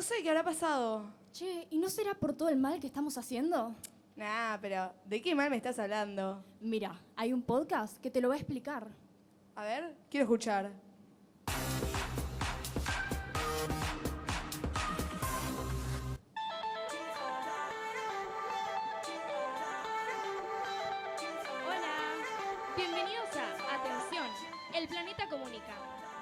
sé qué habrá pasado. Che, ¿y no será por todo el mal que estamos haciendo? Nah, pero ¿de qué mal me estás hablando? Mira, hay un podcast que te lo va a explicar. A ver, quiero escuchar. Hola, bienvenidos a Atención, El Planeta Comunica,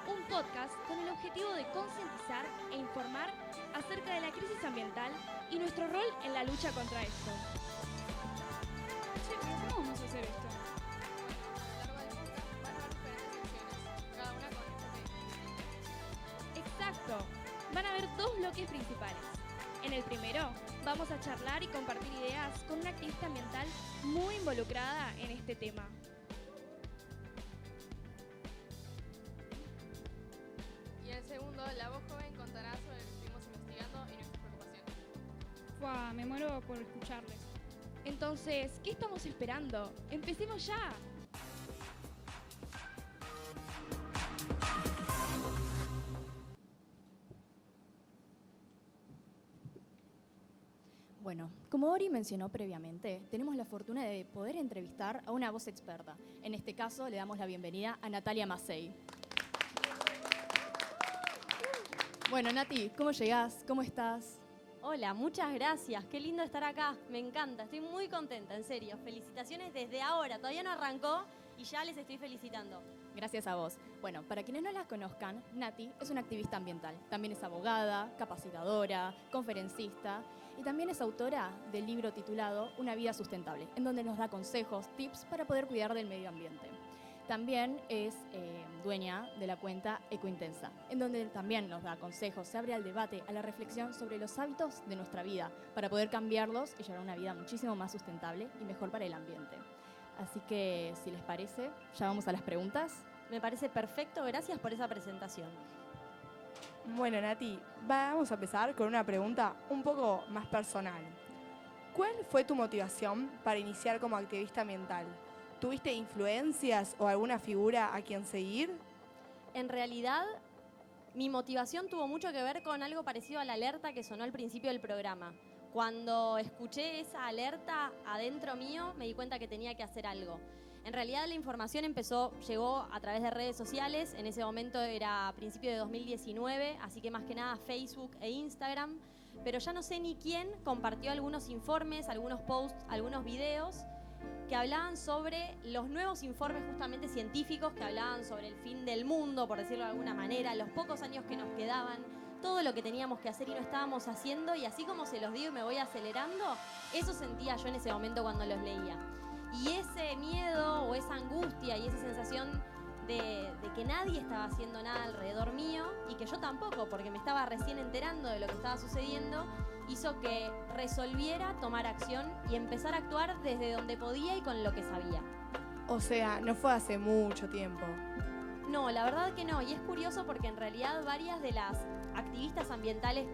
un podcast con el objetivo de concientizar e informar acerca de la crisis ambiental y nuestro rol en la lucha contra esto. Che, pero ¿cómo vamos a hacer esto? A lo largo del podcast van a haber diferentes secciones, cada una con enfoque distinto. Exacto, van a haber dos bloques principales. En el primero, vamos a charlar y compartir ideas con una activista ambiental muy involucrada en este tema. Y en el segundo, la voz joven contará sobre lo que estuvimos investigando y nuestras preocupaciones. Fua, me muero por escucharles. Entonces, ¿qué estamos esperando? ¡Empecemos ya! Bueno, como Ori mencionó previamente, tenemos la fortuna de poder entrevistar a una voz experta. En este caso, le damos la bienvenida a Natalia Massey. Bueno, Nati, ¿cómo llegás? ¿Cómo estás? Hola, muchas gracias. Qué lindo estar acá. Me encanta. Estoy muy contenta, en serio. Felicitaciones desde ahora. Todavía no arrancó y ya les estoy felicitando. Gracias a vos. Bueno, para quienes no la conozcan, Nati es una activista ambiental. También es abogada, capacitadora, conferencista y también es autora del libro titulado Una vida sustentable, en donde nos da consejos, tips para poder cuidar del medio ambiente. También es dueña de la cuenta Ecointensa, en donde también nos da consejos, se abre al debate, a la reflexión sobre los hábitos de nuestra vida para poder cambiarlos y llevar una vida muchísimo más sustentable y mejor para el ambiente. Así que, si les parece, ya vamos a las preguntas. Me parece perfecto. Gracias por esa presentación. Bueno, Nati, vamos a empezar con una pregunta un poco más personal. ¿Cuál fue tu motivación para iniciar como activista ambiental? ¿Tuviste influencias o alguna figura a quien seguir? En realidad, mi motivación tuvo mucho que ver con algo parecido a la alerta que sonó al principio del programa. Cuando escuché esa alerta adentro mío, me di cuenta que tenía que hacer algo. En realidad la información llegó a través de redes sociales. En ese momento era a principios de 2019, así que más que nada Facebook e Instagram. Pero ya no sé ni quién compartió algunos informes, algunos posts, algunos videos que hablaban sobre los nuevos informes justamente científicos, que hablaban sobre el fin del mundo, por decirlo de alguna manera, los pocos años que nos quedaban, todo lo que teníamos que hacer y no estábamos haciendo, y así como se los digo y me voy acelerando, eso sentía yo en ese momento cuando los leía. Y ese miedo o esa angustia y esa sensación de que nadie estaba haciendo nada alrededor mío y que yo tampoco, porque me estaba recién enterando de lo que estaba sucediendo, hizo que resolviera tomar acción y empezar a actuar desde donde podía y con lo que sabía. O sea, no fue hace mucho tiempo. No, la verdad que no. Y es curioso porque en realidad varias de las activistas ambientales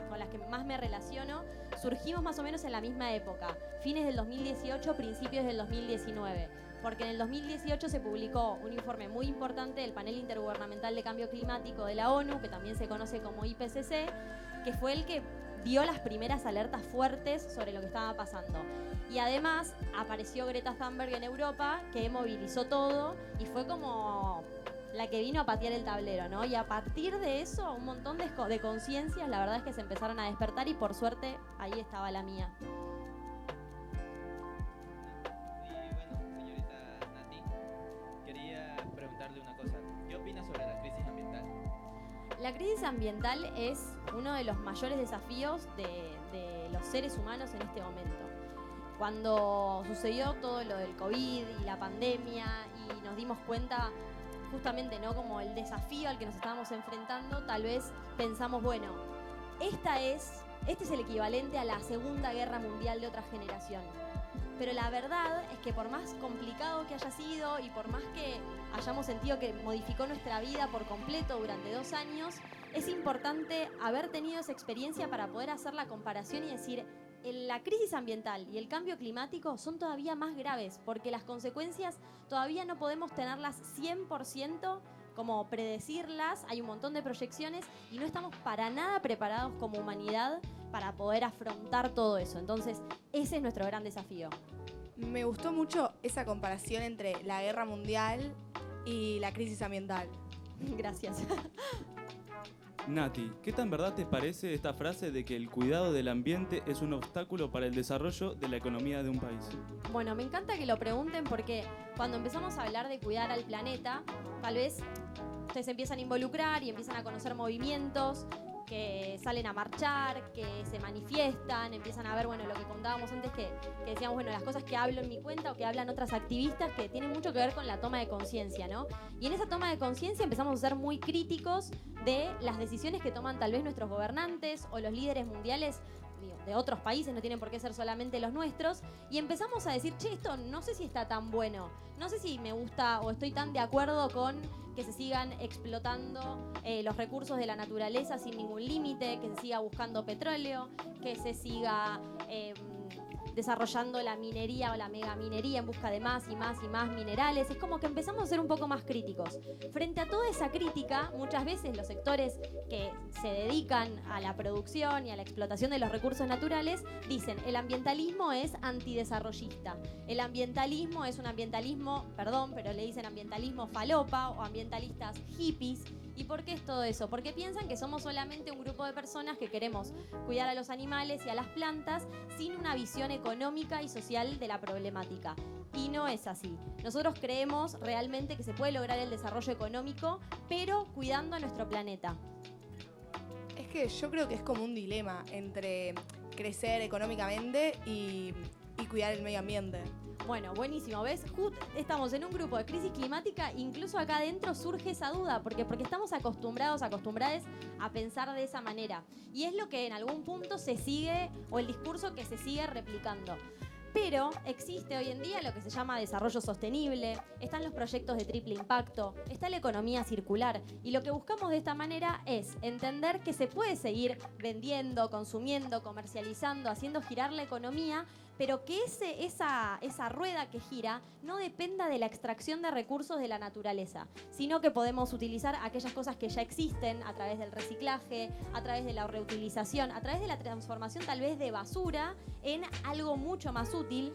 con las que más me relaciono surgimos más o menos en la misma época, fines del 2018, principios del 2019. Porque en el 2018 se publicó un informe muy importante del Panel Intergubernamental de Cambio Climático de la ONU, que también se conoce como IPCC, que fue el que dio las primeras alertas fuertes sobre lo que estaba pasando. Y además apareció Greta Thunberg en Europa, que movilizó todo y fue como la que vino a patear el tablero, ¿no? Y a partir de eso, un montón de conciencias, la verdad es que se empezaron a despertar y por suerte ahí estaba la mía. Y bueno, señorita Nati, quería preguntarle una cosa. ¿Qué opina sobre la crisis ambiental? La crisis ambiental es uno de los mayores desafíos de los seres humanos en este momento. Cuando sucedió todo lo del COVID y la pandemia y nos dimos cuenta justamente, ¿no?, como el desafío al que nos estábamos enfrentando, tal vez pensamos, bueno, este es el equivalente a la Segunda Guerra Mundial de otra generación. Pero la verdad es que por más complicado que haya sido y por más que hayamos sentido que modificó nuestra vida por completo durante 2 años, es importante haber tenido esa experiencia para poder hacer la comparación y decir, la crisis ambiental y el cambio climático son todavía más graves porque las consecuencias todavía no podemos tenerlas 100% como predecirlas, hay un montón de proyecciones y no estamos para nada preparados como humanidad para poder afrontar todo eso. Entonces, ese es nuestro gran desafío. Me gustó mucho esa comparación entre la guerra mundial y la crisis ambiental. Gracias. Nati, ¿qué tan verdad te parece esta frase de que el cuidado del ambiente es un obstáculo para el desarrollo de la economía de un país? Bueno, me encanta que lo pregunten porque cuando empezamos a hablar de cuidar al planeta, tal vez ustedes se empiezan a involucrar y empiezan a conocer movimientos que salen a marchar, que se manifiestan, empiezan a ver, bueno, lo que contábamos antes, que decíamos, bueno, las cosas que hablo en mi cuenta o que hablan otras activistas que tienen mucho que ver con la toma de conciencia, ¿no? Y en esa toma de conciencia empezamos a ser muy críticos de las decisiones que toman tal vez nuestros gobernantes o los líderes mundiales de otros países, no tienen por qué ser solamente los nuestros, y empezamos a decir, che, esto no sé si está tan bueno, no sé si me gusta o estoy tan de acuerdo con que se sigan explotando los recursos de la naturaleza sin ningún límite, que se siga buscando petróleo, que se siga desarrollando la minería o la megaminería en busca de más y más y más minerales. Es como que empezamos a ser un poco más críticos. Frente a toda esa crítica, muchas veces los sectores que se dedican a la producción y a la explotación de los recursos naturales dicen, el ambientalismo es antidesarrollista. El ambientalismo es un ambientalismo, perdón, pero le dicen ambientalismo falopa o ambientalistas hippies. ¿Y por qué es todo eso? Porque piensan que somos solamente un grupo de personas que queremos cuidar a los animales y a las plantas sin una visión económica y social de la problemática. Y no es así. Nosotros creemos realmente que se puede lograr el desarrollo económico, pero cuidando a nuestro planeta. Es que yo creo que es como un dilema entre crecer económicamente y cuidar el medio ambiente. Bueno, buenísimo, ¿ves? Estamos en un grupo de crisis climática, incluso acá adentro surge esa duda, porque estamos acostumbradas a pensar de esa manera. Y es lo que en algún punto se sigue, o el discurso que se sigue replicando. Pero existe hoy en día lo que se llama desarrollo sostenible, están los proyectos de triple impacto, está la economía circular, y lo que buscamos de esta manera es entender que se puede seguir vendiendo, consumiendo, comercializando, haciendo girar la economía, pero que esa rueda que gira no dependa de la extracción de recursos de la naturaleza, sino que podemos utilizar aquellas cosas que ya existen a través del reciclaje, a través de la reutilización, a través de la transformación tal vez de basura en algo mucho más útil,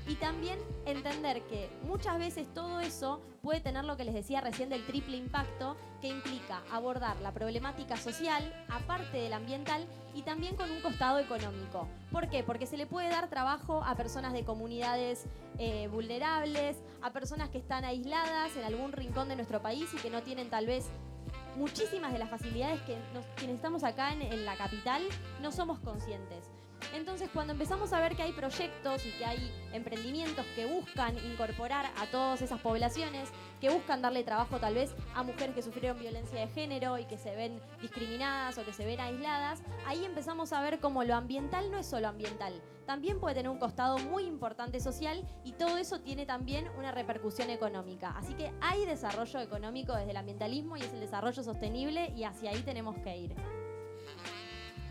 y también entender que muchas veces todo eso puede tener lo que les decía recién del triple impacto, que implica abordar la problemática social, aparte del ambiental, y también con un costado económico. ¿Por qué? Porque se le puede dar trabajo a personas de comunidades vulnerables, a personas que están aisladas en algún rincón de nuestro país y que no tienen tal vez muchísimas de las facilidades que quienes estamos acá en la capital no somos conscientes. Entonces, cuando empezamos a ver que hay proyectos y que hay emprendimientos que buscan incorporar a todas esas poblaciones, que buscan darle trabajo tal vez a mujeres que sufrieron violencia de género y que se ven discriminadas o que se ven aisladas, ahí empezamos a ver cómo lo ambiental no es solo ambiental, también puede tener un costado muy importante social, y todo eso tiene también una repercusión económica. Así que hay desarrollo económico desde el ambientalismo y es el desarrollo sostenible, y hacia ahí tenemos que ir.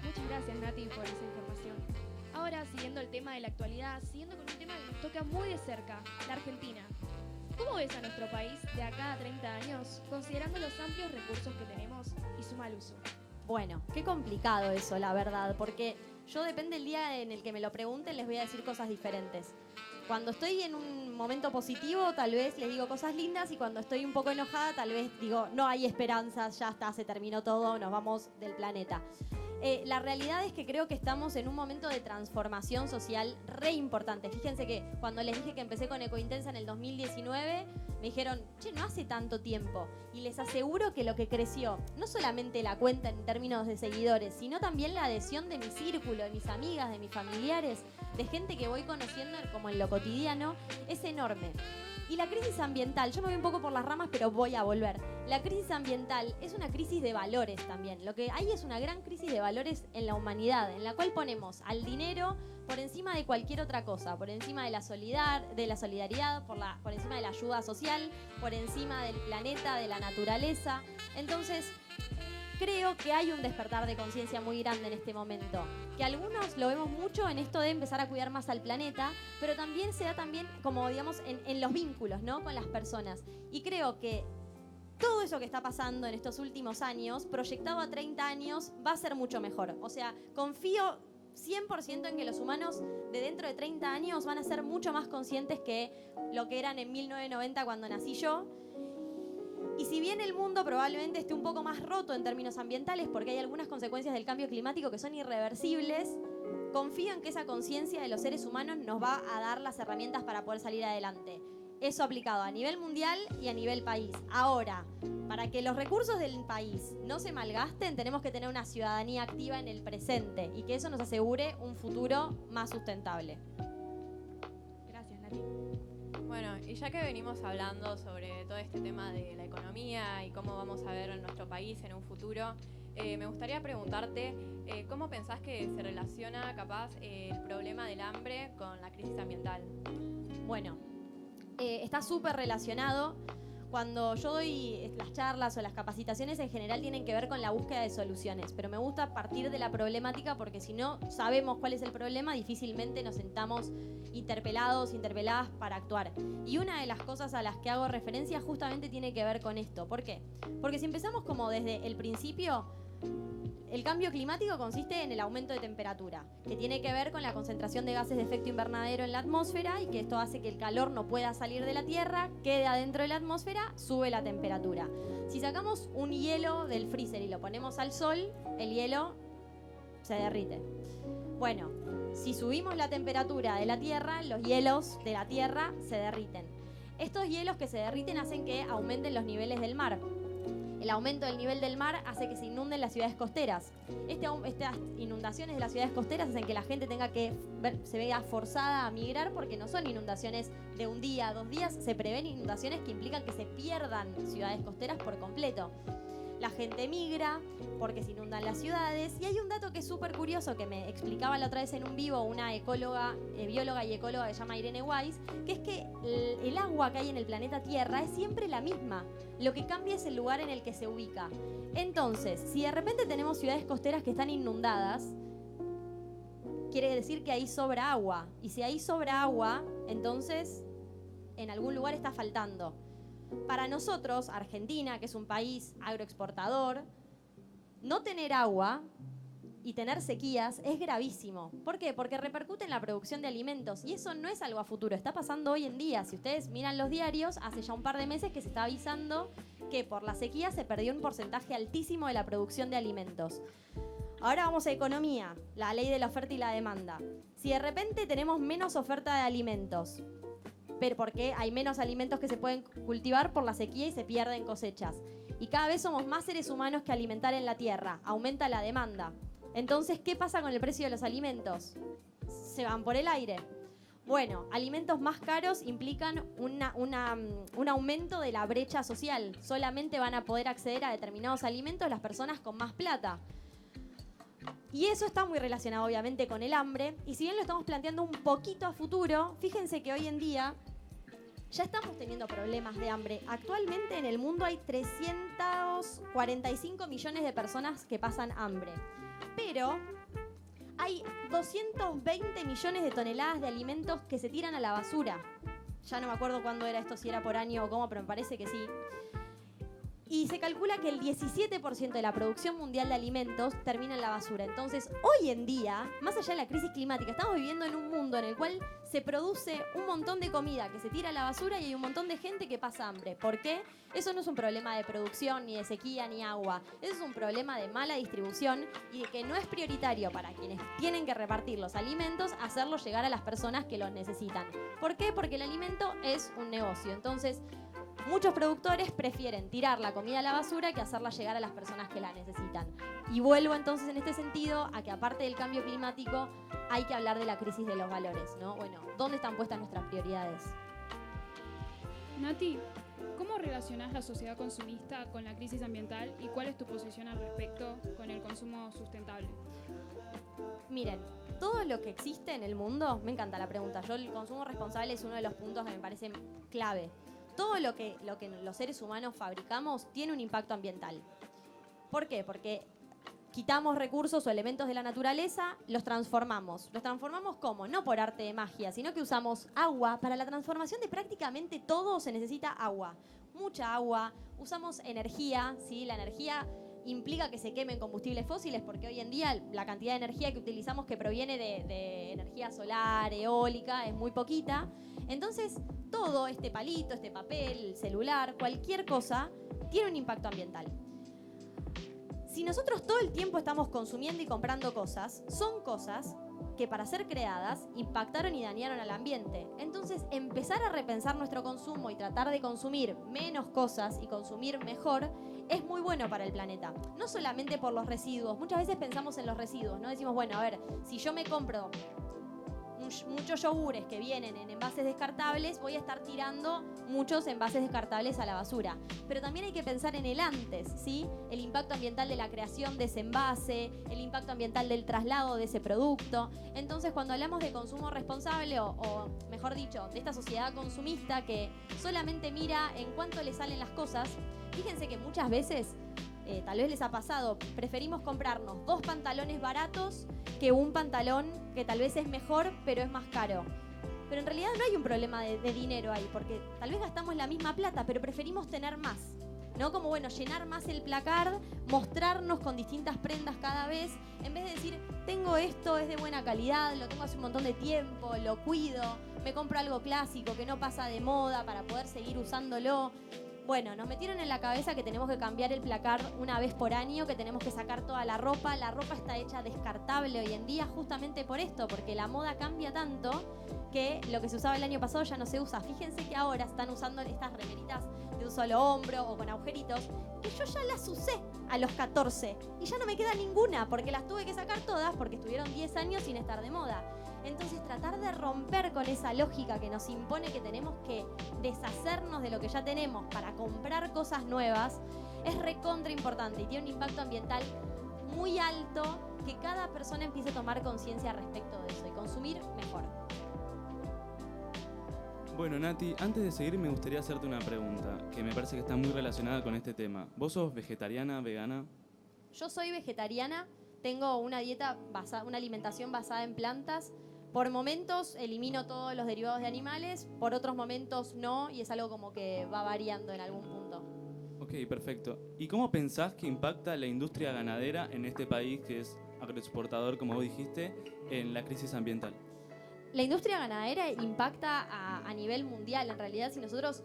Muchas gracias, Nati, por esa información. Ahora, siguiendo el tema de la actualidad, siguiendo con un tema que nos toca muy de cerca, la Argentina. ¿Cómo ves a nuestro país de acá a 30 años, considerando los amplios recursos que tenemos y su mal uso? Bueno, qué complicado eso, la verdad, porque yo depende del día en el que me lo pregunten, les voy a decir cosas diferentes. Cuando estoy en un momento positivo, tal vez les digo cosas lindas, y cuando estoy un poco enojada, tal vez digo, no hay esperanzas, ya está, se terminó todo, nos vamos del planeta. La realidad es que creo que estamos en un momento de transformación social re importante. Fíjense que cuando les dije que empecé con Ecointensa en el 2019, me dijeron, che, no hace tanto tiempo. Y les aseguro que lo que creció, no solamente la cuenta en términos de seguidores, sino también la adhesión de mi círculo, de mis amigas, de mis familiares, de gente que voy conociendo como en lo cotidiano, es enorme. Y la crisis ambiental, yo me voy un poco por las ramas, pero voy a volver. La crisis ambiental es una crisis de valores también. Lo que hay es una gran crisis de valores en la humanidad, en la cual ponemos al dinero por encima de cualquier otra cosa, por encima de la solidaridad, por encima de la ayuda social, por encima del planeta, de la naturaleza. Entonces, creo que hay un despertar de conciencia muy grande en este momento, que algunos lo vemos mucho en esto de empezar a cuidar más al planeta, pero también se da también, como digamos, en los vínculos, ¿no?, con las personas. Y creo que todo eso que está pasando en estos últimos años, proyectado a 30 años, va a ser mucho mejor. O sea, confío 100% en que los humanos de dentro de 30 años van a ser mucho más conscientes que lo que eran en 1990 cuando nací yo. Y si bien el mundo probablemente esté un poco más roto en términos ambientales, porque hay algunas consecuencias del cambio climático que son irreversibles, confío en que esa conciencia de los seres humanos nos va a dar las herramientas para poder salir adelante. Eso aplicado a nivel mundial y a nivel país. Ahora, para que los recursos del país no se malgasten, tenemos que tener una ciudadanía activa en el presente y que eso nos asegure un futuro más sustentable. Gracias, Nati. Bueno, y ya que venimos hablando sobre todo este tema de la economía y cómo vamos a ver en nuestro país en un futuro, me gustaría preguntarte cómo pensás que se relaciona capaz el problema del hambre con la crisis ambiental. Bueno, está súper relacionado. Cuando yo doy las charlas o las capacitaciones en general tienen que ver con la búsqueda de soluciones, pero me gusta partir de la problemática porque si no sabemos cuál es el problema, difícilmente nos sentamos interpeladas para actuar. Y una de las cosas a las que hago referencia justamente tiene que ver con esto. ¿Por qué? Porque si empezamos como desde el principio, el cambio climático consiste en el aumento de temperatura, que tiene que ver con la concentración de gases de efecto invernadero en la atmósfera y que esto hace que el calor no pueda salir de la Tierra, quede adentro de la atmósfera, sube la temperatura. Si sacamos un hielo del freezer y lo ponemos al sol, el hielo se derrite. Bueno, si subimos la temperatura de la Tierra, los hielos de la Tierra se derriten. Estos hielos que se derriten hacen que aumenten los niveles del mar. El aumento del nivel del mar hace que se inunden las ciudades costeras. Estas inundaciones de las ciudades costeras hacen que la gente se vea forzada a migrar porque no son inundaciones de un día, 2 días, se prevén inundaciones que implican que se pierdan ciudades costeras por completo. La gente migra porque se inundan las ciudades. Y hay un dato que es súper curioso que me explicaba la otra vez en un vivo una ecóloga, bióloga y ecóloga que se llama Irene Weiss, que es que el agua que hay en el planeta Tierra es siempre la misma. Lo que cambia es el lugar en el que se ubica. Entonces, si de repente tenemos ciudades costeras que están inundadas, quiere decir que ahí sobra agua. Y si ahí sobra agua, entonces en algún lugar está faltando. Para nosotros, Argentina, que es un país agroexportador, no tener agua y tener sequías es gravísimo. ¿Por qué? Porque repercute en la producción de alimentos y eso no es algo a futuro, está pasando hoy en día. Si ustedes miran los diarios, hace ya un par de meses que se está avisando que por la sequía se perdió un porcentaje altísimo de la producción de alimentos. Ahora vamos a economía, la ley de la oferta y la demanda. Si de repente tenemos menos oferta de alimentos, pero porque hay menos alimentos que se pueden cultivar por la sequía y se pierden cosechas. Y cada vez somos más seres humanos que alimentar en la tierra. Aumenta la demanda. Entonces, ¿qué pasa con el precio de los alimentos? Se van por el aire. Bueno, alimentos más caros implican un aumento de la brecha social. Solamente van a poder acceder a determinados alimentos las personas con más plata. Y eso está muy relacionado obviamente con el hambre. Y si bien lo estamos planteando un poquito a futuro, fíjense que hoy en día ya estamos teniendo problemas de hambre. Actualmente en el mundo hay 345 millones de personas que pasan hambre. Pero hay 220 millones de toneladas de alimentos que se tiran a la basura. Ya no me acuerdo cuándo era esto, si era por año o cómo, pero me parece que sí. Y se calcula que el 17% de la producción mundial de alimentos termina en la basura. Entonces, hoy en día, más allá de la crisis climática, estamos viviendo en un mundo en el cual se produce un montón de comida que se tira a la basura y hay un montón de gente que pasa hambre. ¿Por qué? Eso no es un problema de producción, ni de sequía, ni agua. Eso es un problema de mala distribución y de que no es prioritario para quienes tienen que repartir los alimentos hacerlo llegar a las personas que los necesitan. ¿Por qué? Porque el alimento es un negocio. Entonces, muchos productores prefieren tirar la comida a la basura que hacerla llegar a las personas que la necesitan. Y vuelvo entonces en este sentido a que aparte del cambio climático hay que hablar de la crisis de los valores, ¿no? Bueno, ¿dónde están puestas nuestras prioridades? Nati, ¿cómo relacionás la sociedad consumista con la crisis ambiental y cuál es tu posición al respecto con el consumo sustentable? Miren, todo lo que existe en el mundo, me encanta la pregunta, el consumo responsable es uno de los puntos que me parecen clave. Todo lo que los seres humanos fabricamos tiene un impacto ambiental. ¿Por qué? Porque quitamos recursos o elementos de la naturaleza, los transformamos. ¿Los transformamos cómo? No por arte de magia, sino que usamos agua. Para la transformación de prácticamente todo se necesita agua. mucha agua, usamos energía, ¿sí? La energía implica que se quemen combustibles fósiles porque hoy en día la cantidad de energía que utilizamos que proviene de energía solar, eólica, es muy poquita. Entonces, todo este palito, este papel, el celular, cualquier cosa, tiene un impacto ambiental. Si nosotros todo el tiempo estamos consumiendo y comprando cosas, son cosas que para ser creadas impactaron y dañaron al ambiente. Entonces, empezar a repensar nuestro consumo y tratar de consumir menos cosas y consumir mejor es muy bueno para el planeta. No solamente por los residuos. Muchas veces pensamos en los residuos, ¿no? Decimos, bueno, a ver, si yo me compro muchos yogures que vienen en envases descartables, voy a estar tirando muchos envases descartables a la basura. Pero también hay que pensar en el antes, ¿sí? El impacto ambiental de la creación de ese envase, el impacto ambiental del traslado de ese producto. Entonces, cuando hablamos de consumo responsable, o mejor dicho, de esta sociedad consumista que solamente mira en cuánto le salen las cosas, fíjense que muchas veces, tal vez les ha pasado, preferimos comprarnos 2 pantalones baratos que un pantalón que tal vez es mejor, pero es más caro. Pero en realidad no hay un problema de dinero ahí, porque tal vez gastamos la misma plata, pero preferimos tener más, ¿no? Como, bueno, llenar más el placard, mostrarnos con distintas prendas cada vez, en vez de decir, tengo esto, es de buena calidad, lo tengo hace un montón de tiempo, lo cuido, me compro algo clásico que no pasa de moda para poder seguir usándolo. Bueno, nos metieron en la cabeza que tenemos que cambiar el placard una vez por año, que tenemos que sacar toda la ropa. La ropa está hecha descartable hoy en día justamente por esto, porque la moda cambia tanto que lo que se usaba el año pasado ya no se usa. Fíjense que ahora están usando estas remeritas de un solo hombro o con agujeritos, que yo ya las usé a los 14 y ya no me queda ninguna porque las tuve que sacar todas porque estuvieron 10 años sin estar de moda. Entonces, tratar de romper con esa lógica que nos impone que tenemos que deshacernos de lo que ya tenemos para comprar cosas nuevas es recontra importante y tiene un impacto ambiental muy alto, que cada persona empiece a tomar conciencia respecto de eso y consumir mejor. Bueno, Nati, antes de seguir me gustaría hacerte una pregunta que me parece que está muy relacionada con este tema. ¿Vos sos vegetariana, vegana? Yo soy vegetariana, tengo una dieta una alimentación basada en plantas. Por momentos elimino todos los derivados de animales, por otros momentos no, y es algo como que va variando en algún punto. Ok, perfecto. ¿Y cómo pensás que impacta la industria ganadera en este país que es agroexportador, como vos dijiste, en la crisis ambiental? La industria ganadera impacta a nivel mundial. En realidad, si nosotros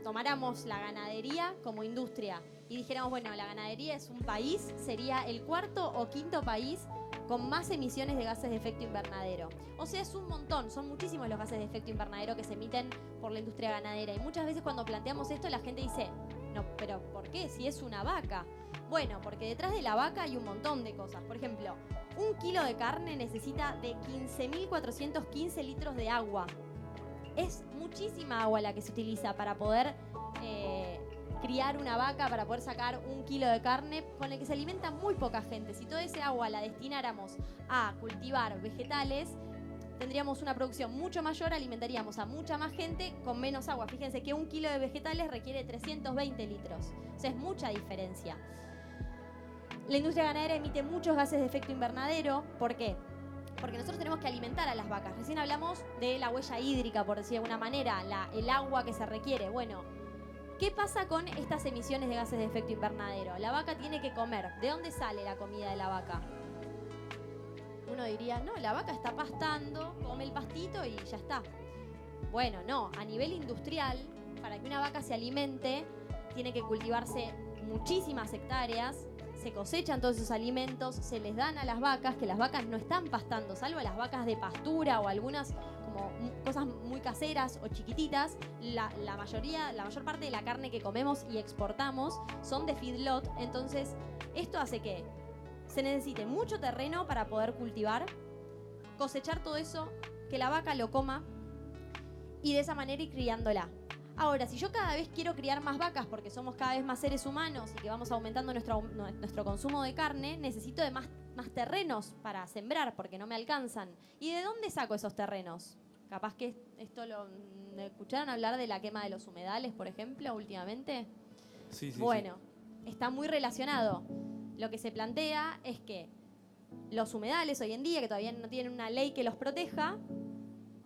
tomáramos la ganadería como industria y dijéramos, bueno, la ganadería es un país, sería el 4º o 5º país con más emisiones de gases de efecto invernadero. O sea, es un montón, son muchísimos los gases de efecto invernadero que se emiten por la industria ganadera. Y muchas veces cuando planteamos esto, la gente dice, no, pero ¿por qué? Si es una vaca. Bueno, porque detrás de la vaca hay un montón de cosas. Por ejemplo, 1 kilo de carne necesita de 15.415 litros de agua. Es muchísima agua la que se utiliza para poder criar una vaca, para poder sacar 1 kilo de carne, con el que se alimenta muy poca gente. Si toda esa agua la destináramos a cultivar vegetales, tendríamos una producción mucho mayor, alimentaríamos a mucha más gente con menos agua. Fíjense que 1 kilo de vegetales requiere 320 litros. O sea, es mucha diferencia. La industria ganadera emite muchos gases de efecto invernadero. ¿Por qué? Porque nosotros tenemos que alimentar a las vacas. Recién hablamos de la huella hídrica, por decir de alguna manera, el agua que se requiere. Bueno, ¿qué pasa con estas emisiones de gases de efecto invernadero? La vaca tiene que comer. ¿De dónde sale la comida de la vaca? Uno diría, no, la vaca está pastando, come el pastito y ya está. Bueno, no, a nivel industrial, para que una vaca se alimente, tiene que cultivarse muchísimas hectáreas, se cosechan todos esos alimentos, se les dan a las vacas, que las vacas no están pastando, salvo las vacas de pastura o algunas como cosas muy caseras o chiquititas. La mayor parte de la carne que comemos y exportamos son de feedlot. Entonces, esto hace que se necesite mucho terreno para poder cultivar, cosechar todo eso, que la vaca lo coma y de esa manera ir criándola. Ahora, si yo cada vez quiero criar más vacas porque somos cada vez más seres humanos y que vamos aumentando nuestro consumo de carne, necesito de más terrenos para sembrar porque no me alcanzan. ¿Y de dónde saco esos terrenos? Capaz que esto ¿escucharon hablar de la quema de los humedales, por ejemplo, últimamente? Sí. Bueno, está muy relacionado. Lo que se plantea es que los humedales hoy en día, que todavía no tienen una ley que los proteja,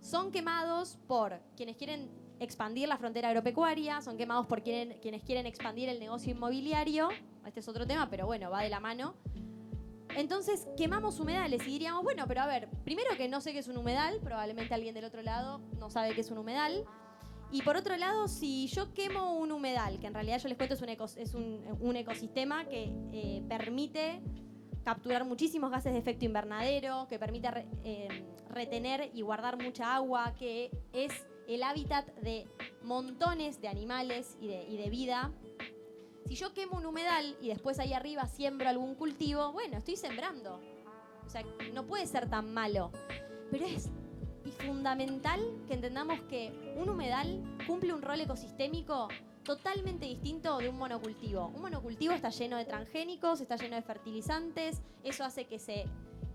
son quemados por quienes quieren expandir la frontera agropecuaria, son quemados por quienes quieren expandir el negocio inmobiliario. Este es otro tema, pero bueno, va de la mano. Entonces quemamos humedales y diríamos, bueno, pero a ver, primero que no sé qué es un humedal, probablemente alguien del otro lado no sabe qué es un humedal. Y por otro lado, si yo quemo un humedal, que en realidad yo les cuento es un ecosistema que permite capturar muchísimos gases de efecto invernadero, que permite retener y guardar mucha agua, que es el hábitat de montones de animales y de vida. Si yo quemo un humedal y después ahí arriba siembro algún cultivo, bueno, estoy sembrando. O sea, no puede ser tan malo. Pero es fundamental que entendamos que un humedal cumple un rol ecosistémico totalmente distinto de un monocultivo. Un monocultivo está lleno de transgénicos, está lleno de fertilizantes, eso hace que se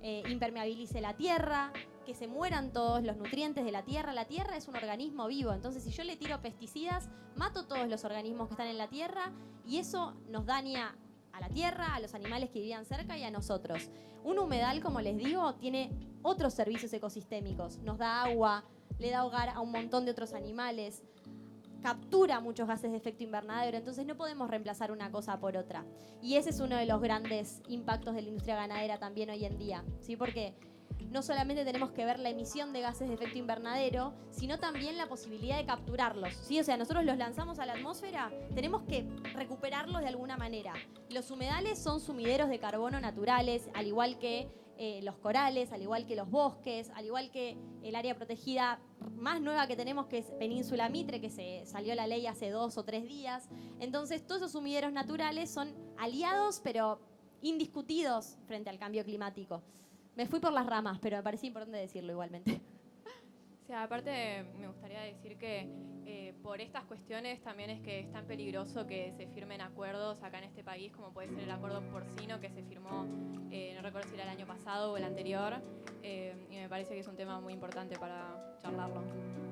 impermeabilice la tierra, que se mueran todos los nutrientes de la tierra. La tierra es un organismo vivo, entonces si yo le tiro pesticidas, mato todos los organismos que están en la tierra y eso nos daña a la tierra, a los animales que vivían cerca y a nosotros. Un humedal, como les digo, tiene otros servicios ecosistémicos. Nos da agua, le da hogar a un montón de otros animales, captura muchos gases de efecto invernadero, entonces no podemos reemplazar una cosa por otra. Y ese es uno de los grandes impactos de la industria ganadera también hoy en día, ¿sí? Porque no solamente tenemos que ver la emisión de gases de efecto invernadero, sino también la posibilidad de capturarlos, ¿sí? O sea, nosotros los lanzamos a la atmósfera, tenemos que recuperarlos de alguna manera. Los humedales son sumideros de carbono naturales, al igual que los corales, al igual que los bosques, al igual que el área protegida más nueva que tenemos, que es Península Mitre, que se salió la ley hace 2 o 3 días. Entonces, todos esos sumideros naturales son aliados, pero indiscutidos frente al cambio climático. Me fui por las ramas, pero me parecía importante decirlo igualmente. O sea, aparte me gustaría decir que por estas cuestiones también es que es tan peligroso que se firmen acuerdos acá en este país, como puede ser el acuerdo porcino que se firmó, no recuerdo si era el año pasado o el anterior, y me parece que es un tema muy importante para charlarlo.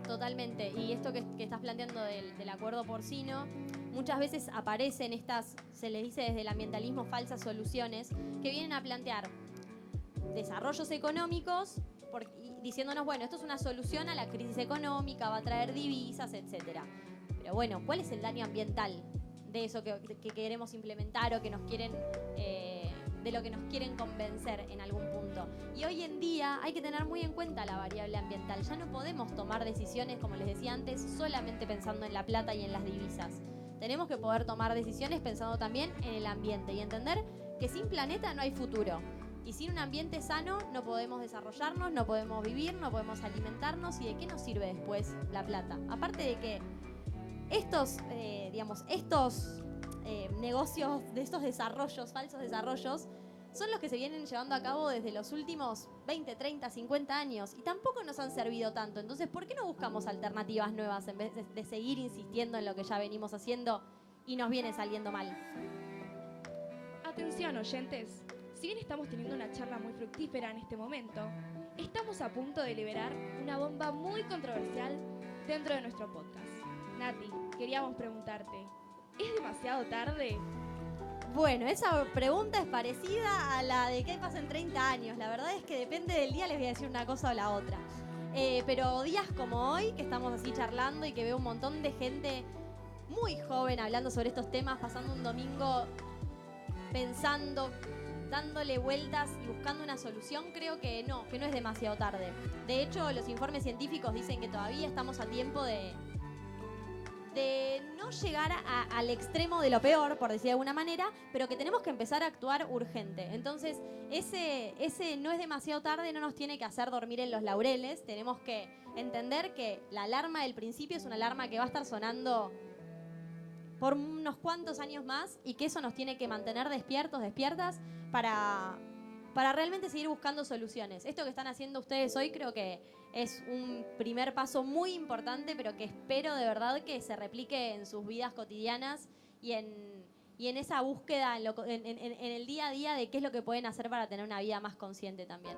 Totalmente, y esto que estás planteando del acuerdo porcino, muchas veces aparecen estas, se les dice desde el ambientalismo, falsas soluciones, que vienen a plantear desarrollos económicos diciéndonos, bueno, esto es una solución a la crisis económica, va a traer divisas, etcétera. Pero bueno, ¿cuál es el daño ambiental de eso que queremos implementar o que nos quieren, de lo que nos quieren convencer en algún punto? Y hoy en día hay que tener muy en cuenta la variable ambiental. Ya no podemos tomar decisiones, como les decía antes, solamente pensando en la plata y en las divisas. Tenemos que poder tomar decisiones pensando también en el ambiente y entender que sin planeta no hay futuro. Y sin un ambiente sano no podemos desarrollarnos, no podemos vivir, no podemos alimentarnos. ¿Y de qué nos sirve después la plata? Aparte de que estos negocios, de estos desarrollos, falsos desarrollos, son los que se vienen llevando a cabo desde los últimos 20, 30, 50 años y tampoco nos han servido tanto. Entonces, ¿por qué no buscamos alternativas nuevas en vez de seguir insistiendo en lo que ya venimos haciendo y nos viene saliendo mal? Atención, oyentes. Si bien estamos teniendo una charla muy fructífera en este momento, estamos a punto de liberar una bomba muy controversial dentro de nuestro podcast. Nati, queríamos preguntarte, ¿es demasiado tarde? Bueno, esa pregunta es parecida a la de qué pasa en 30 años. La verdad es que depende del día, les voy a decir una cosa o la otra. Pero días como hoy, que estamos así charlando y que veo un montón de gente muy joven hablando sobre estos temas, pasando un domingo pensando, dándole vueltas y buscando una solución, creo que no es demasiado tarde. De hecho, los informes científicos dicen que todavía estamos a tiempo de no llegar al extremo de lo peor, por decir de alguna manera, pero que tenemos que empezar a actuar urgente. Entonces, ese no es demasiado tarde, no nos tiene que hacer dormir en los laureles. Tenemos que entender que la alarma del principio es una alarma que va a estar sonando por unos cuantos años más y que eso nos tiene que mantener despiertas para realmente seguir buscando soluciones. Esto que están haciendo ustedes hoy creo que es un primer paso muy importante, pero que espero de verdad que se replique en sus vidas cotidianas y en esa búsqueda, en el día a día de qué es lo que pueden hacer para tener una vida más consciente también.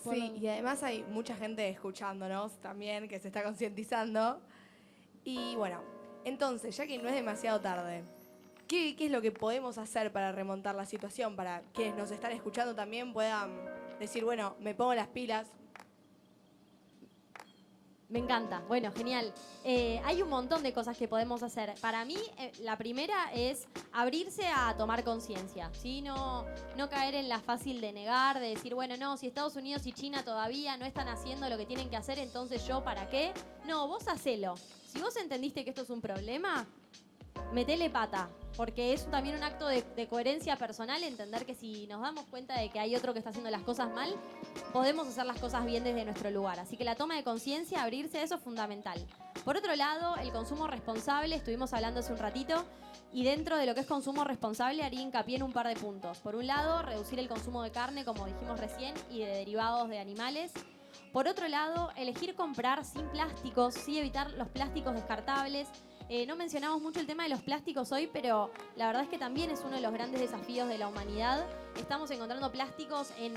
Sí, y además hay mucha gente escuchándonos también que se está concientizando. Y bueno, entonces, ya que no es demasiado tarde, ¿qué es lo que podemos hacer para remontar la situación? Para quienes nos están escuchando también puedan decir, bueno, me pongo las pilas. Me encanta. Bueno, genial. Hay un montón de cosas que podemos hacer. Para mí, la primera es abrirse a tomar conciencia, ¿sí? No caer en la fácil de negar, de decir, bueno, no, si Estados Unidos y China todavía no están haciendo lo que tienen que hacer, entonces yo, ¿para qué? No, vos hacelo. Si vos entendiste que esto es un problema, metele pata, porque es también un acto de coherencia personal, entender que si nos damos cuenta de que hay otro que está haciendo las cosas mal, podemos hacer las cosas bien desde nuestro lugar. Así que la toma de conciencia, abrirse a eso es fundamental. Por otro lado, el consumo responsable, estuvimos hablando hace un ratito, y dentro de lo que es consumo responsable haría hincapié en un par de puntos. Por un lado, reducir el consumo de carne, como dijimos recién, y de derivados de animales. Por otro lado, elegir comprar sin plásticos, sí evitar los plásticos descartables. No mencionamos mucho el tema de los plásticos hoy, pero la verdad es que también es uno de los grandes desafíos de la humanidad. Estamos encontrando plásticos en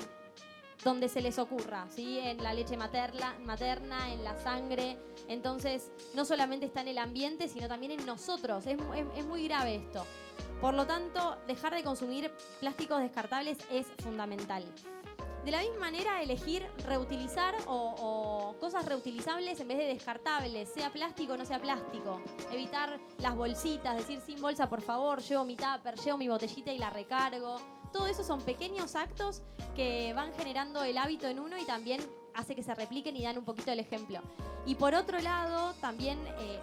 donde se les ocurra, ¿sí? En la leche materna, en la sangre. Entonces, no solamente está en el ambiente, sino también en nosotros. Es muy grave esto. Por lo tanto, dejar de consumir plásticos descartables es fundamental. De la misma manera, elegir reutilizar o cosas reutilizables en vez de descartables, sea plástico o no sea plástico. Evitar las bolsitas, decir sin bolsa, por favor, llevo mi tupper, llevo mi botellita y la recargo. Todo eso son pequeños actos que van generando el hábito en uno y también hace que se repliquen y dan un poquito el ejemplo. Y por otro lado, también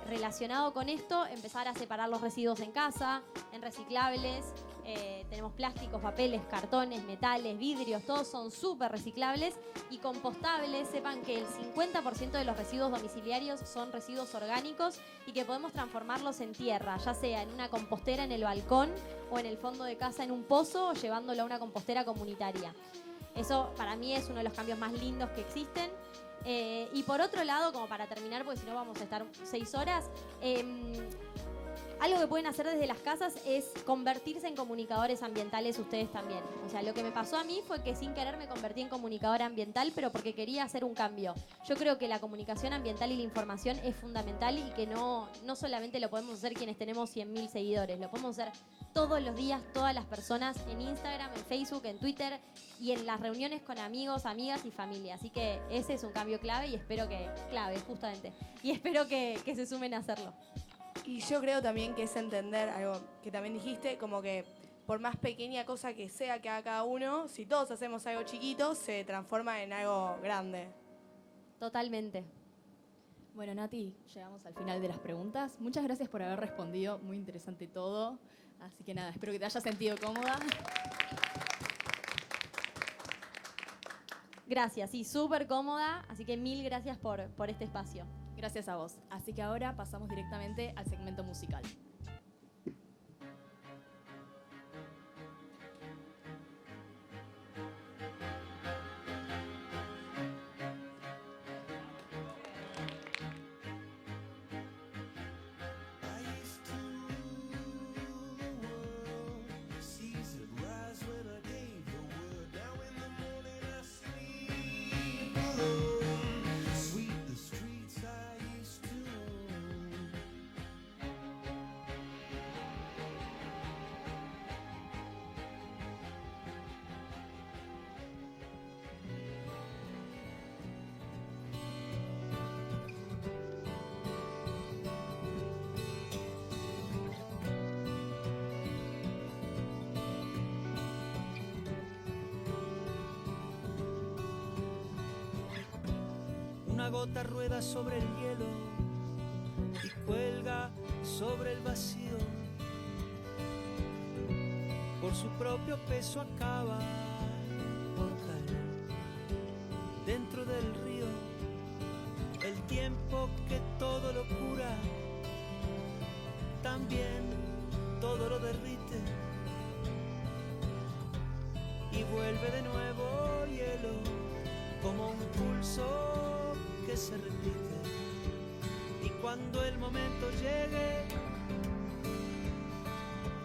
relacionado con esto, empezar a separar los residuos en casa, en reciclables. Tenemos plásticos, papeles, cartones, metales, vidrios, todos son súper reciclables y compostables. Sepan que el 50% de los residuos domiciliarios son residuos orgánicos y que podemos transformarlos en tierra, ya sea en una compostera en el balcón o en el fondo de casa en un pozo o llevándolo a una compostera comunitaria. Eso para mí es uno de los cambios más lindos que existen. Y por otro lado, como para terminar, porque si no vamos a estar 6 horas, algo que pueden hacer desde las casas es convertirse en comunicadores ambientales ustedes también. O sea, lo que me pasó a mí fue que sin querer me convertí en comunicadora ambiental, pero porque quería hacer un cambio. Yo creo que la comunicación ambiental y la información es fundamental y que no solamente lo podemos hacer quienes tenemos 100.000 seguidores, lo podemos hacer todos los días, todas las personas, en Instagram, en Facebook, en Twitter y en las reuniones con amigos, amigas y familia. Así que ese es un cambio clave y espero que se sumen a hacerlo. Y yo creo también que es entender algo que también dijiste, como que por más pequeña cosa que sea que haga cada uno, si todos hacemos algo chiquito, se transforma en algo grande. Totalmente. Bueno, Nati, llegamos al final de las preguntas. Muchas gracias por haber respondido, muy interesante todo. Así que nada, espero que te hayas sentido cómoda. Gracias, sí, súper cómoda, así que mil gracias por este espacio. Gracias a vos. Así que ahora pasamos directamente al segmento musical. Una gota rueda sobre el hielo y cuelga sobre el vacío. Por su propio peso acaba por caer dentro del río. El tiempo que todo lo cura, también todo lo derrite y vuelve de nuevo hielo como un pulso que se repite. Y cuando el momento llegue,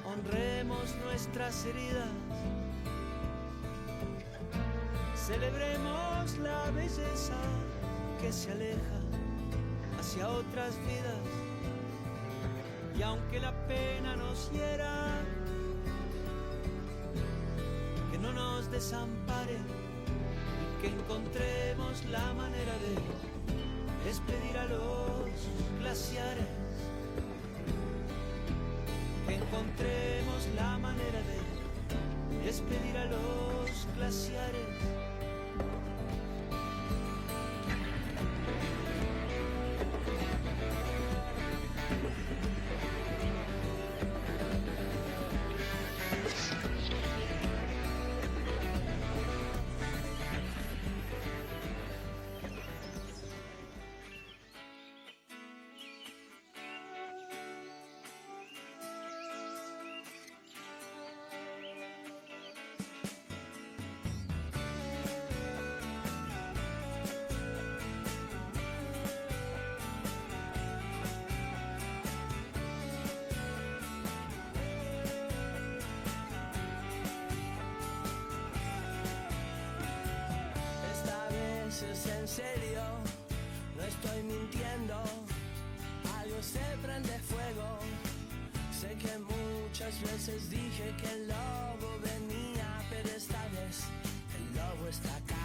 honremos nuestras heridas, celebremos la belleza que se aleja hacia otras vidas. Y aunque la pena nos hiera, que no nos desampare, que encontremos la manera de es pedir a los glaciares que encontremos la manera de despedir a los glaciares. Es en serio, no estoy mintiendo, algo se prende fuego. Sé que muchas veces dije que el lobo venía, pero esta vez el lobo está acá.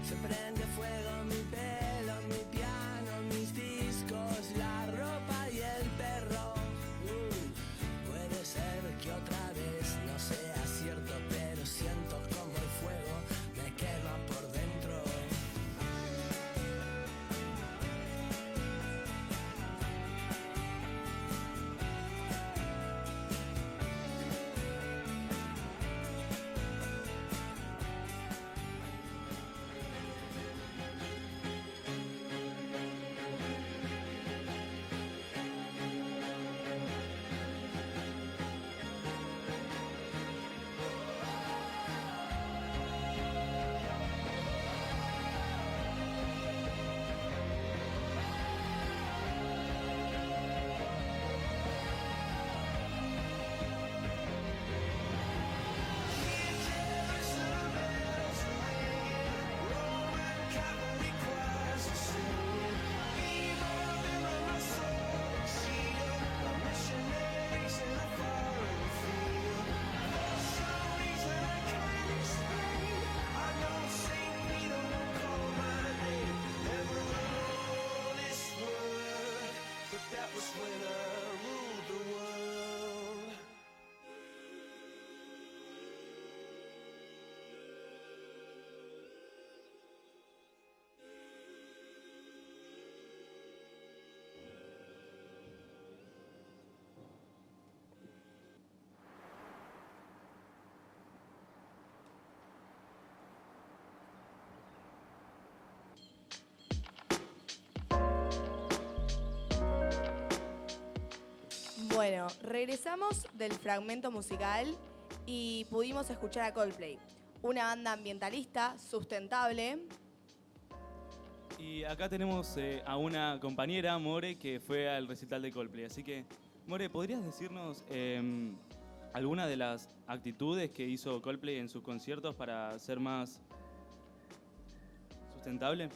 Se prende fuego mi pelo, mi piano, mis discos, la ropa y el perro. Puede ser que otra vez no sea cierto, pero siento como el fuego me quema por dentro. Bueno, regresamos del fragmento musical y pudimos escuchar a Coldplay, una banda ambientalista, sustentable. Y acá tenemos a una compañera, More, que fue al recital de Coldplay. Así que, More, ¿podrías decirnos alguna de las actitudes que hizo Coldplay en sus conciertos para ser más sustentable?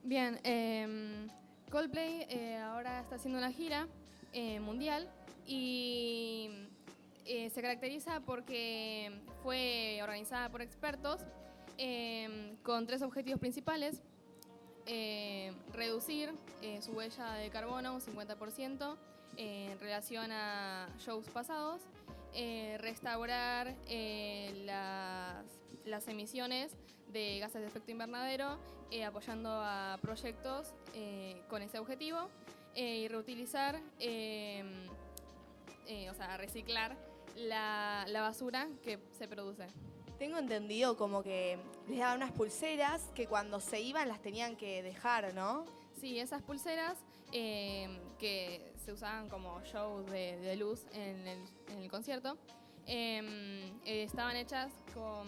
Bien, Coldplay ahora está haciendo una gira mundial y se caracteriza porque fue organizada por expertos con 3 objetivos principales: reducir su huella de carbono un 50% en relación a shows pasados, restaurar las emisiones de gases de efecto invernadero, apoyando a proyectos con ese objetivo, y reutilizar, o sea, reciclar la basura que se produce. Tengo entendido como que les daban unas pulseras que cuando se iban las tenían que dejar, ¿no? Sí, esas pulseras que se usaban como show de luz en el concierto, estaban hechas con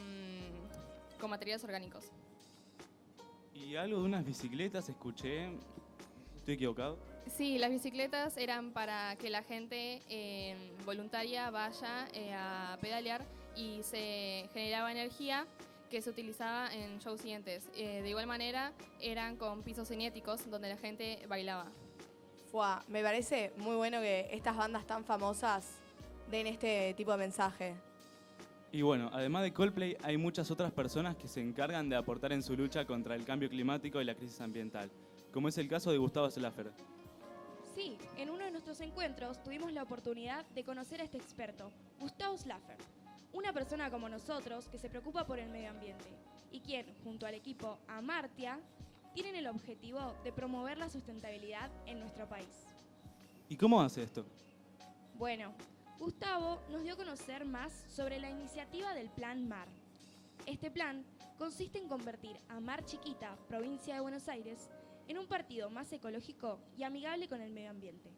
materiales orgánicos. Y algo de unas bicicletas escuché, ¿estoy equivocado? Sí, las bicicletas eran para que la gente voluntaria vaya a pedalear y se generaba energía que se utilizaba en shows siguientes. De igual manera, eran con pisos cinéticos donde la gente bailaba. Me parece muy bueno que estas bandas tan famosas den este tipo de mensaje. Y bueno, además de Coldplay, hay muchas otras personas que se encargan de aportar en su lucha contra el cambio climático y la crisis ambiental, como es el caso de Gustavo Slaffer. Sí, en uno de nuestros encuentros tuvimos la oportunidad de conocer a este experto, Gustavo Slaffer, una persona como nosotros que se preocupa por el medio ambiente y quien, junto al equipo Amartya, tienen el objetivo de promover la sustentabilidad en nuestro país. ¿Y cómo hace esto? Bueno, Gustavo nos dio a conocer más sobre la iniciativa del Plan MAR. Este plan consiste en convertir a Mar Chiquita, provincia de Buenos Aires, en un partido más ecológico y amigable con el medio ambiente.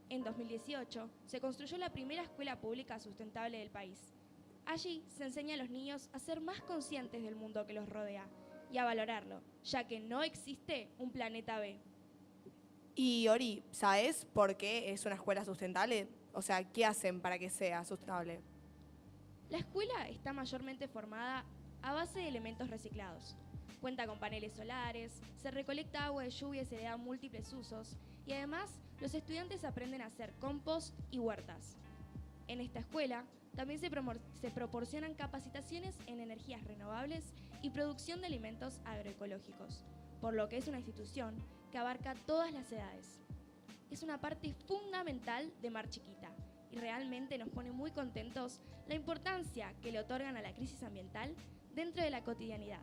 En 2018 se construyó la primera escuela pública sustentable del país. Allí se enseña a los niños a ser más conscientes del mundo que los rodea y a valorarlo, ya que no existe un planeta B. Y Ori, ¿sabes por qué es una escuela sustentable? O sea, ¿qué hacen para que sea sustentable? La escuela está mayormente formada a base de elementos reciclados. Cuenta con paneles solares, se recolecta agua de lluvia y se le dan múltiples usos, y además los estudiantes aprenden a hacer compost y huertas. En esta escuela también se proporcionan capacitaciones en energías renovables y producción de alimentos agroecológicos, por lo que es una institución que abarca todas las edades. Es una parte fundamental de Mar Chiquita y realmente nos pone muy contentos la importancia que le otorgan a la crisis ambiental dentro de la cotidianidad,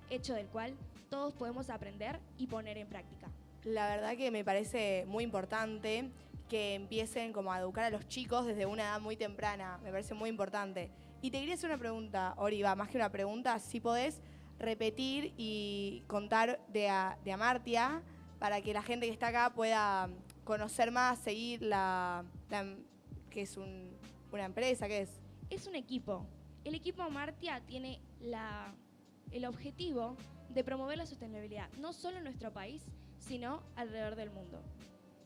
hecho del cual todos podemos aprender y poner en práctica. La verdad que me parece muy importante que empiecen como a educar a los chicos desde una edad muy temprana, me parece muy importante. Y te quería hacer una pregunta, Ori, más que una pregunta, si podés repetir y contar de Amartya para que la gente que está acá pueda conocer más, seguir que es una empresa, ¿qué es? Es un equipo. El equipo Amartya tiene el objetivo de promover la sostenibilidad, no solo en nuestro país, sino alrededor del mundo.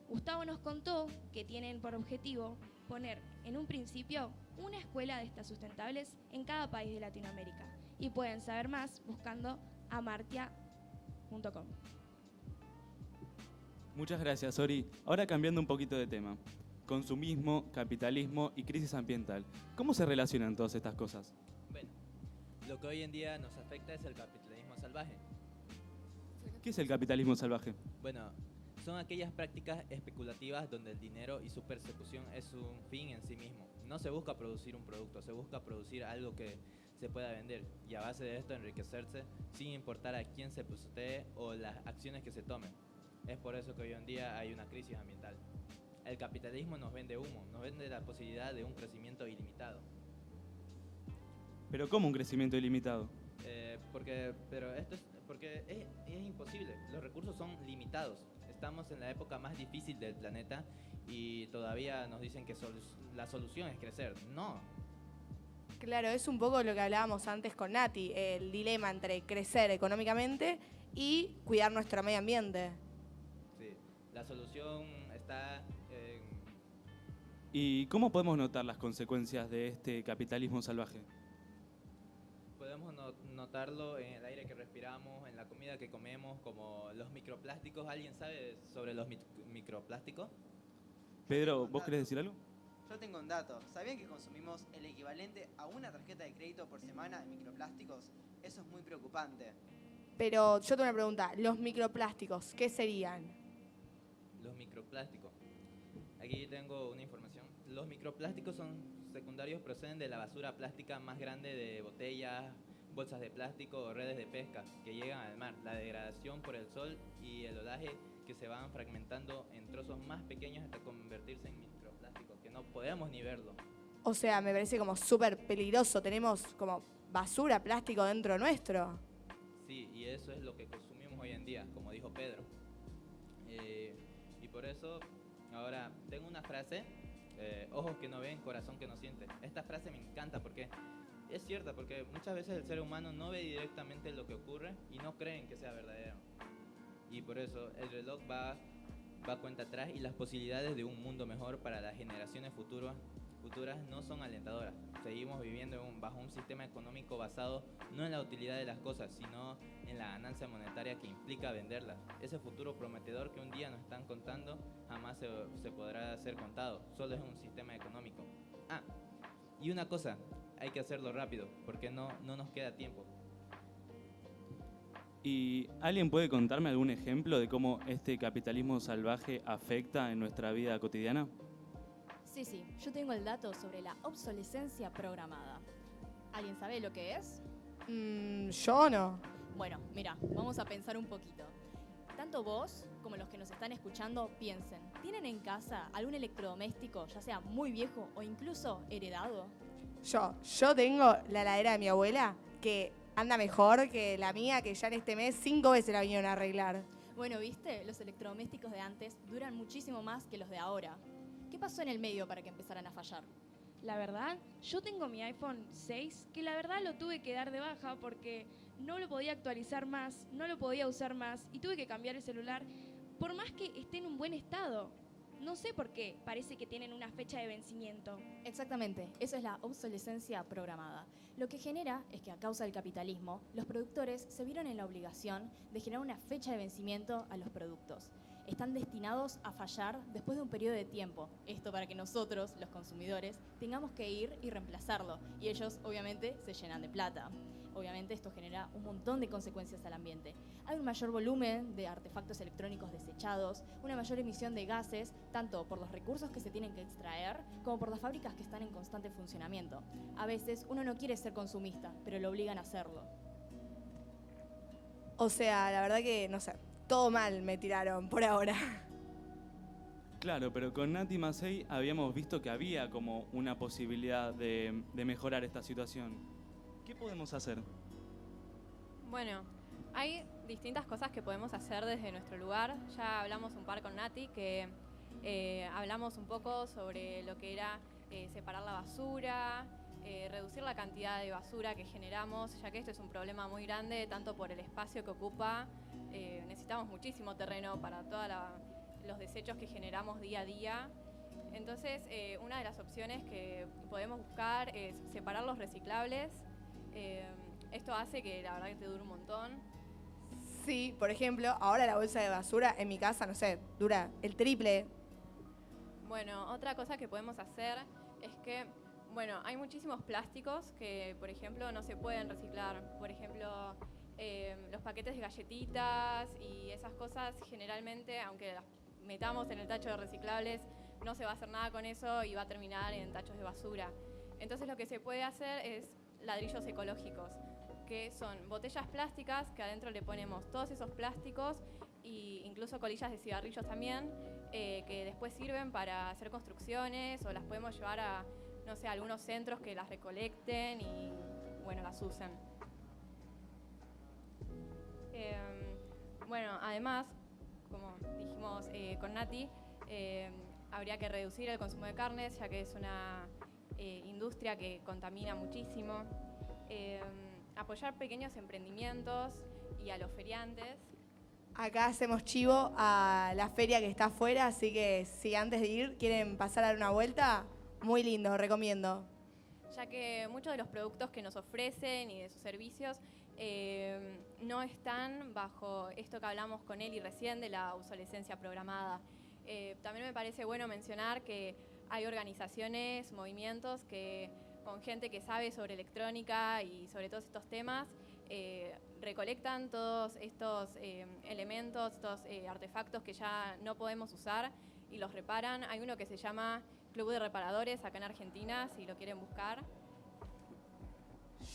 Gustavo nos contó que tienen por objetivo poner en un principio una escuela de estas sustentables en cada país de Latinoamérica y pueden saber más buscando amartya.com. Muchas gracias, Ori. Ahora cambiando un poquito de tema. Consumismo, capitalismo y crisis ambiental. ¿Cómo se relacionan todas estas cosas? Bueno, lo que hoy en día nos afecta es el capitalismo salvaje. ¿Qué es el capitalismo salvaje? Bueno, son aquellas prácticas especulativas donde el dinero y su persecución es un fin en sí mismo. No se busca producir un producto, se busca producir algo que se pueda vender y a base de esto enriquecerse sin importar a quién se posee o las acciones que se tomen. Es por eso que hoy en día hay una crisis ambiental. El capitalismo nos vende humo, nos vende la posibilidad de un crecimiento ilimitado. ¿Pero cómo un crecimiento ilimitado? Porque es imposible, los recursos son limitados. Estamos en la época más difícil del planeta y todavía nos dicen que la solución es crecer. No. Claro, es un poco lo que hablábamos antes con Nati, el dilema entre crecer económicamente y cuidar nuestro medio ambiente. Sí, la solución está en... ¿Y cómo podemos notar las consecuencias de este capitalismo salvaje? Podemos notarlo en el aire que respiramos, en la comida que comemos, como los microplásticos. ¿Alguien sabe sobre los microplásticos? Pedro, ¿vos querés decir algo? Yo tengo un dato. ¿Sabían que consumimos el equivalente a una tarjeta de crédito por semana de microplásticos? Eso es muy preocupante. Pero yo tengo una pregunta, ¿los microplásticos qué serían? Los microplásticos. Aquí tengo una información. Los microplásticos son secundarios, proceden de la basura plástica más grande de botellas, bolsas de plástico o redes de pesca que llegan al mar, la degradación por el sol y el oleaje que se van fragmentando en trozos más pequeños hasta convertirse en microplásticos, que no podemos ni verlo. O sea, me parece como súper peligroso, tenemos como basura, plástico dentro nuestro. Sí, y eso es lo que consumimos hoy en día, como dijo Pedro. Y por eso, ahora, tengo una frase, ojos que no ven, corazón que no siente. Esta frase me encanta porque es cierta, porque muchas veces el ser humano no ve directamente lo que ocurre y no creen que sea verdadero. Y por eso el reloj va cuenta atrás y las posibilidades de un mundo mejor para las generaciones futuras no son alentadoras. Seguimos viviendo bajo un sistema económico basado no en la utilidad de las cosas, sino en la ganancia monetaria que implica venderlas. Ese futuro prometedor que un día nos están contando jamás se podrá ser contado, solo es un sistema económico. Y una cosa, hay que hacerlo rápido, porque no nos queda tiempo. ¿Y alguien puede contarme algún ejemplo de cómo este capitalismo salvaje afecta en nuestra vida cotidiana? Sí, yo tengo el dato sobre la obsolescencia programada. ¿Alguien sabe lo que es? Yo no. Bueno, mira, vamos a pensar un poquito. Tanto vos como los que nos están escuchando piensen, ¿tienen en casa algún electrodoméstico, ya sea muy viejo o incluso heredado? Yo tengo la heladera de mi abuela que anda mejor que la mía, que ya en este mes 5 veces la vinieron a arreglar. Bueno, ¿viste? Los electrodomésticos de antes duran muchísimo más que los de ahora. ¿Qué pasó en el medio para que empezaran a fallar? La verdad, yo tengo mi iPhone 6, que la verdad lo tuve que dar de baja porque no lo podía actualizar más, no lo podía usar más y tuve que cambiar el celular, por más que esté en un buen estado. No sé por qué, parece que tienen una fecha de vencimiento. Exactamente, eso es la obsolescencia programada. Lo que genera es que a causa del capitalismo, los productores se vieron en la obligación de generar una fecha de vencimiento a los productos. Están destinados a fallar después de un periodo de tiempo. Esto para que nosotros, los consumidores, tengamos que ir y reemplazarlo. Y ellos, obviamente, se llenan de plata. Obviamente esto genera un montón de consecuencias al ambiente. Hay un mayor volumen de artefactos electrónicos desechados, una mayor emisión de gases, tanto por los recursos que se tienen que extraer, como por las fábricas que están en constante funcionamiento. A veces uno no quiere ser consumista, pero lo obligan a hacerlo. O sea, la verdad que, no sé, todo mal me tiraron por ahora. Claro, pero con Nati Macei habíamos visto que había como una posibilidad de mejorar esta situación. ¿Qué podemos hacer? Bueno, hay distintas cosas que podemos hacer desde nuestro lugar. Ya hablamos un par con Nati, que hablamos un poco sobre lo que era separar la basura, reducir la cantidad de basura que generamos, ya que esto es un problema muy grande, tanto por el espacio que ocupa. Necesitamos muchísimo terreno para todos los desechos que generamos día a día. Entonces, una de las opciones que podemos buscar es separar los reciclables. Esto hace que la verdad que te dure un montón. Sí, por ejemplo, ahora la bolsa de basura en mi casa, no sé, dura el triple. Bueno, otra cosa que podemos hacer es que, bueno, hay muchísimos plásticos que, por ejemplo, no se pueden reciclar. Por ejemplo, los paquetes de galletitas y esas cosas, generalmente, aunque las metamos en el tacho de reciclables, no se va a hacer nada con eso y va a terminar en tachos de basura. Entonces lo que se puede hacer es ladrillos ecológicos, que son botellas plásticas que adentro le ponemos todos esos plásticos e incluso colillas de cigarrillos también, que después sirven para hacer construcciones o las podemos llevar a, no sé, a algunos centros que las recolecten y, bueno, las usen. Bueno, además, como dijimos con Nati, habría que reducir el consumo de carnes, ya que es una industria que contamina muchísimo. Apoyar pequeños emprendimientos y a los feriantes. Acá hacemos chivo a la feria que está afuera, así que si antes de ir quieren pasar a dar una vuelta, muy lindo, recomiendo. Ya que muchos de los productos que nos ofrecen y de sus servicios no están bajo esto que hablamos con Eli recién de la obsolescencia programada. También me parece bueno mencionar que hay organizaciones, movimientos que con gente que sabe sobre electrónica y sobre todos estos temas recolectan todos estos elementos, estos artefactos que ya no podemos usar y los reparan. Hay uno que se llama Club de Reparadores acá en Argentina, si lo quieren buscar.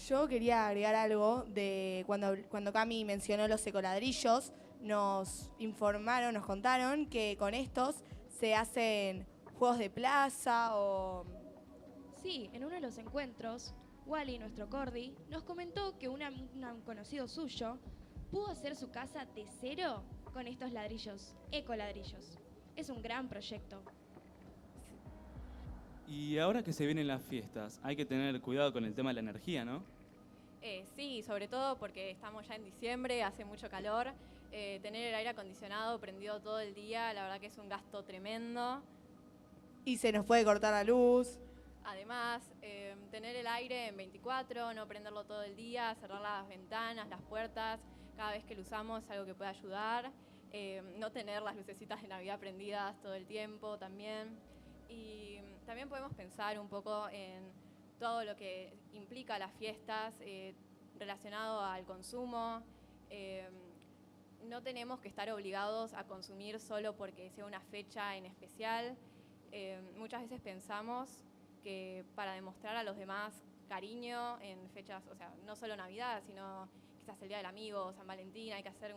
Yo quería agregar algo de cuando Cami mencionó los ecoladrillos, nos informaron, nos contaron que con estos se hacen juegos de plaza o... Sí, en uno de los encuentros, Wally, nuestro Cordy, nos comentó que un conocido suyo pudo hacer su casa de cero con estos ladrillos, ecoladrillos. Es un gran proyecto. Y ahora que se vienen las fiestas, hay que tener cuidado con el tema de la energía, ¿no? Sí, sobre todo porque estamos ya en diciembre, hace mucho calor. Tener el aire acondicionado prendido todo el día, la verdad que es un gasto tremendo. Y se nos puede cortar la luz. Además, tener el aire en 24, no prenderlo todo el día, cerrar las ventanas, las puertas, cada vez que lo usamos es algo que puede ayudar. No tener las lucecitas de Navidad prendidas todo el tiempo también. Y también podemos pensar un poco en todo lo que implica las fiestas relacionado al consumo. No tenemos que estar obligados a consumir solo porque sea una fecha en especial. Muchas veces pensamos que para demostrar a los demás cariño en fechas, o sea, no solo Navidad, sino quizás el Día del Amigo, San Valentín, hay que hacer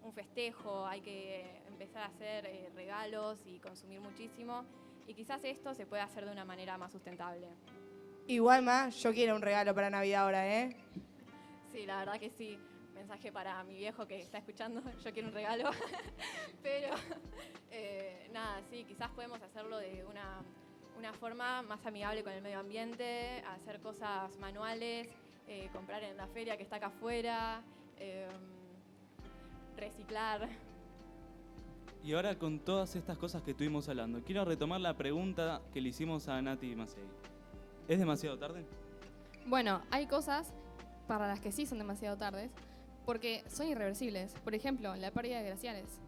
un festejo, hay que empezar a hacer regalos y consumir muchísimo. Y quizás esto se puede hacer de una manera más sustentable. Igual más, yo quiero un regalo para Navidad ahora, ¿eh? Sí, la verdad que sí. Mensaje para mi viejo que está escuchando, yo quiero un regalo. Pero nada, sí, quizás podemos hacerlo de una forma más amigable con el medio ambiente, hacer cosas manuales, comprar en la feria que está acá afuera, reciclar. Y ahora con todas estas cosas que estuvimos hablando, quiero retomar la pregunta que le hicimos a Nati Macei. ¿Es demasiado tarde? Bueno, hay cosas para las que sí son demasiado tardes, porque son irreversibles. Por ejemplo, la pérdida de glaciares.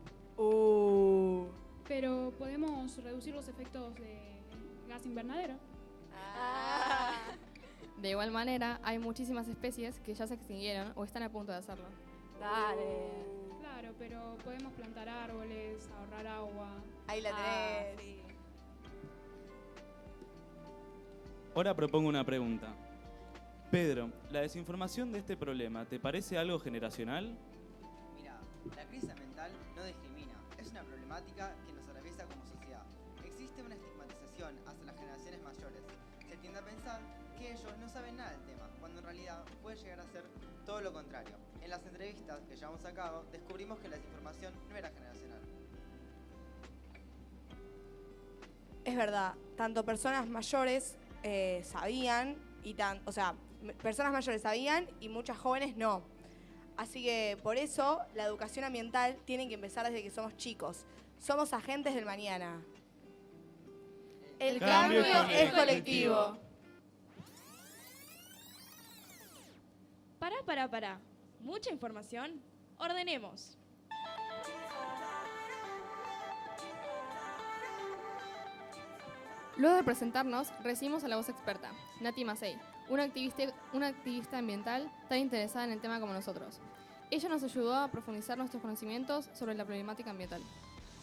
Pero podemos reducir los efectos de gas invernadero. De igual manera, hay muchísimas especies que ya se extinguieron o están a punto de hacerlo. Dale. Claro, pero podemos plantar árboles, ahorrar agua. Ahí la tenés. Sí. Ahora propongo una pregunta. Pedro, ¿la desinformación de este problema te parece algo generacional? Mira, la crisis ambiental no discrimina, es una problemática que nos atraviesa como sociedad. Existe una estigmatización hacia las generaciones mayores. Se tiende a pensar que ellos no saben nada del tema, cuando en realidad puede llegar a ser todo lo contrario. En las entrevistas que llevamos a cabo, descubrimos que la desinformación no era generacional. Es verdad, tanto personas mayores sabían, personas mayores sabían y muchas jóvenes no. Así que por eso la educación ambiental tiene que empezar desde que somos chicos. Somos agentes del mañana. El cambio es colectivo. Pará. Mucha información. Ordenemos. Luego de presentarnos, recibimos a la voz experta, Nati Macei, una activista ambiental tan interesada en el tema como nosotros. Ella nos ayudó a profundizar nuestros conocimientos sobre la problemática ambiental.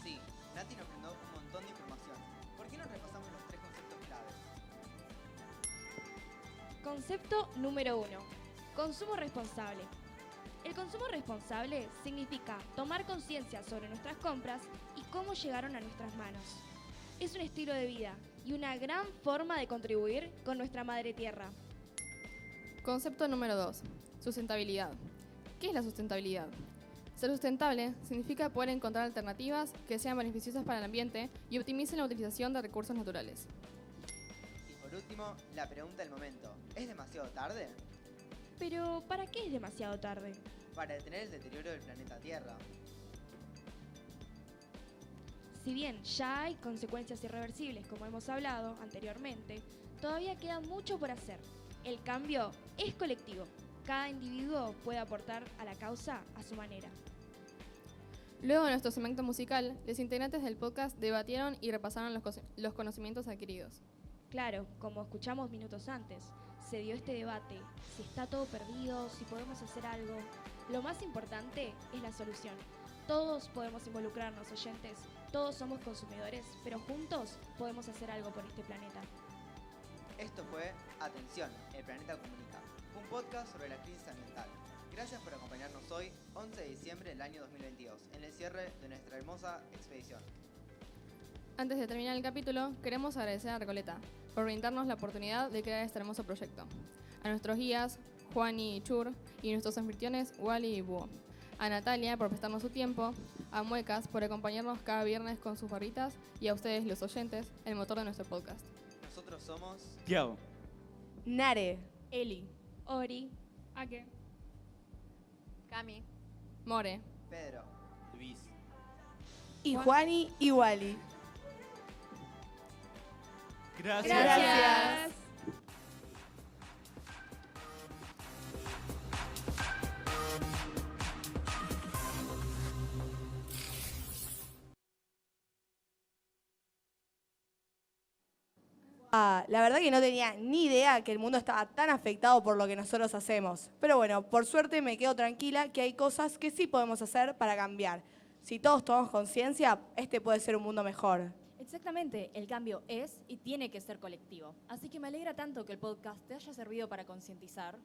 Sí, Nati nos brindó un montón de información. ¿Por qué no repasamos los 3 conceptos claves? Concepto número 1. Consumo responsable. El consumo responsable significa tomar conciencia sobre nuestras compras y cómo llegaron a nuestras manos. Es un estilo de vida y una gran forma de contribuir con nuestra madre tierra. Concepto número 2. Sustentabilidad. ¿Qué es la sustentabilidad? Ser sustentable significa poder encontrar alternativas que sean beneficiosas para el ambiente y optimicen la utilización de recursos naturales. Y por último, la pregunta del momento. ¿Es demasiado tarde? Pero, ¿para qué es demasiado tarde? Para detener el deterioro del planeta Tierra. Si bien ya hay consecuencias irreversibles, como hemos hablado anteriormente, todavía queda mucho por hacer. El cambio es colectivo. Cada individuo puede aportar a la causa a su manera. Luego de nuestro segmento musical, los integrantes del podcast debatieron y repasaron los conocimientos adquiridos. Claro, como escuchamos minutos antes, se dio este debate, si está todo perdido, si podemos hacer algo. Lo más importante es la solución. Todos podemos involucrarnos, oyentes, todos somos consumidores, pero juntos podemos hacer algo por este planeta. Esto fue Atención, el planeta comunica, un podcast sobre la crisis ambiental. Gracias por acompañarnos hoy, 11 de diciembre del año 2022, en el cierre de nuestra hermosa expedición. Antes de terminar el capítulo, queremos agradecer a Recoleta por brindarnos la oportunidad de crear este hermoso proyecto. A nuestros guías, Juani y Chur, y nuestros anfitriones, Wally y Búho. A Natalia por prestarnos su tiempo, a Muecas por acompañarnos cada viernes con sus barritas y a ustedes, los oyentes, el motor de nuestro podcast. Nosotros somos... Tiago. Nare. Eli. Ori. Ake. Cami. More. Pedro. Luis. Y Juani y Wally. Gracias. Gracias. La verdad que no tenía ni idea que el mundo estaba tan afectado por lo que nosotros hacemos. Pero bueno, por suerte me quedo tranquila que hay cosas que sí podemos hacer para cambiar. Si todos tomamos conciencia, este puede ser un mundo mejor. Exactamente, el cambio es y tiene que ser colectivo. Así que me alegra tanto que el podcast te haya servido para concientizar.